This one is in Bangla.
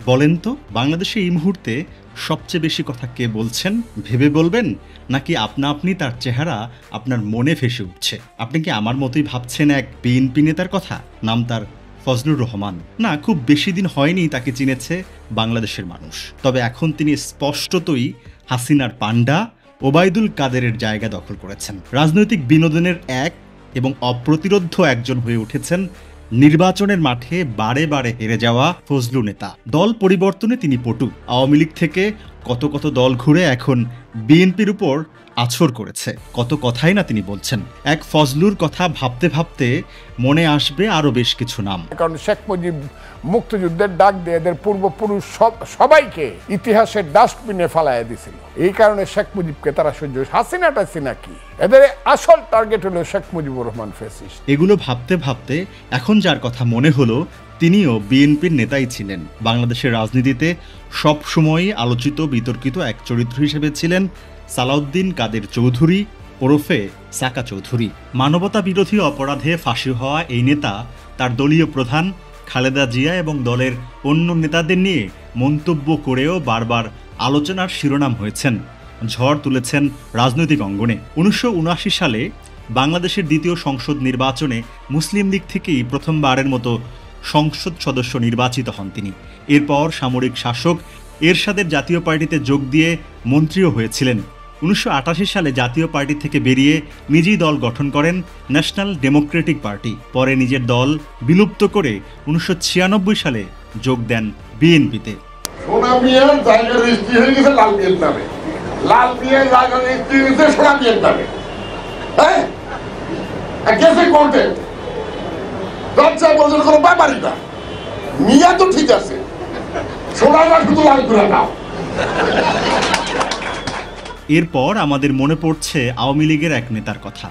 বলেন তো, বাংলাদেশে এই মুহূর্তে সবচেয়ে বেশি কথা কে বলছেন ভেবে বলবেন, নাকি আপনা আপনি তার চেহারা আপনার মনে ভেসে উঠছে? আপনি কি আমার মতোই ভাবছেন এক বিএনপি নেতার কথা? নাম তার ফজলুর রহমান। না, খুব বেশি দিন হয়নি তাকে চিনেছে বাংলাদেশের মানুষ। তবে এখন তিনি স্পষ্টতই হাসিনার পান্ডা ওবায়দুল কাদেরের জায়গা দখল করেছেন। রাজনৈতিক বিনোদনের এক এবং অপ্রতিরোধ্য একজন হয়ে উঠেছেন নির্বাচনের মাঠে বারে বারে হেরে যাওয়া ফজলু নেতা। দল পরিবর্তনে তিনি পটু। আওয়ামী লীগ থেকে কত কত দল ঘুরে এখন বিএনপির উপর আছর করেছে। কত কথাই না তিনি বলছেন। এক ফজলুর কথা ভাবতে ভাবতে মনে আসবে আরো বেশ কিছু নাম। কারণ শেখ মুজিব মুক্তিযুদ্ধের ডাক দিয়ে এদের পূর্বপুরুষ সবাইকে ইতিহাসের ডাস্টবিনে ফালাইয়া দিছিল। এই কারণে শেখ মুজিবকে তারা সহ্য। হাসিনাটা সিনা কি, এদের আসল টার্গেট হলো শেখ মুজিবুর রহমান ফ্যাসিস্ট। এগুলো ভাবতে ভাবতে এখন যার কথা মনে হলো তিনিও বিএনপির নেতাই ছিলেন। বাংলাদেশের রাজনীতিতে সবসময়ই আলোচিত বিতর্কিত এক চরিত্র হিসেবে ছিলেন সালাউদ্দিন কাদের চৌধুরী ওরফে সাকা চৌধুরী। মানবতা বিরোধী অপরাধে ফাঁসি হওয়া এই নেতা তার দলীয় প্রধান খালেদা জিয়া এবং দলের অন্য নেতাদের নিয়ে মন্তব্য করেও বারবার আলোচনার শিরোনাম হয়েছেন, ঝড় তুলেছেন রাজনৈতিক অঙ্গনে। 1979 সালে বাংলাদেশের দ্বিতীয় সংসদ নির্বাচনে মুসলিম লীগ থেকেই প্রথমবারের মতো সংসদ সদস্য নির্বাচিত হন তিনি। এরপর সামরিক শাসক এরশাদের জাতীয় পার্টিতে যোগ দিয়ে মন্ত্রীও হয়েছিলেন। 1988 সালে জাতীয় পার্টি থেকে বেরিয়ে নিজেই দল গঠন করেন ন্যাশনাল ডেমোক্রেটিক পার্টি। পরে নিজের দল বিলুপ্ত করে 1996 সালে যোগ দেন বিএনপিতে। সোনা মিয়ার জায়গা রেজিস্ট্রি হয়ে গেছে লাল মিয়ার নামে, লাল মিয়ার জায়গা রেজিস্ট্রি হয়েছে সোনা মিয়ার নামে। হ্যাঁ, গেছে কোর্টে, দরজা বছর কোনো ব্যাপারই না। মিয়া তো ঠিক আছে, সোনাটা শুধু লাল করে নাও। এরপর আমাদের মনে পড়ছে আওয়ামী লীগের এক নেতার কথা।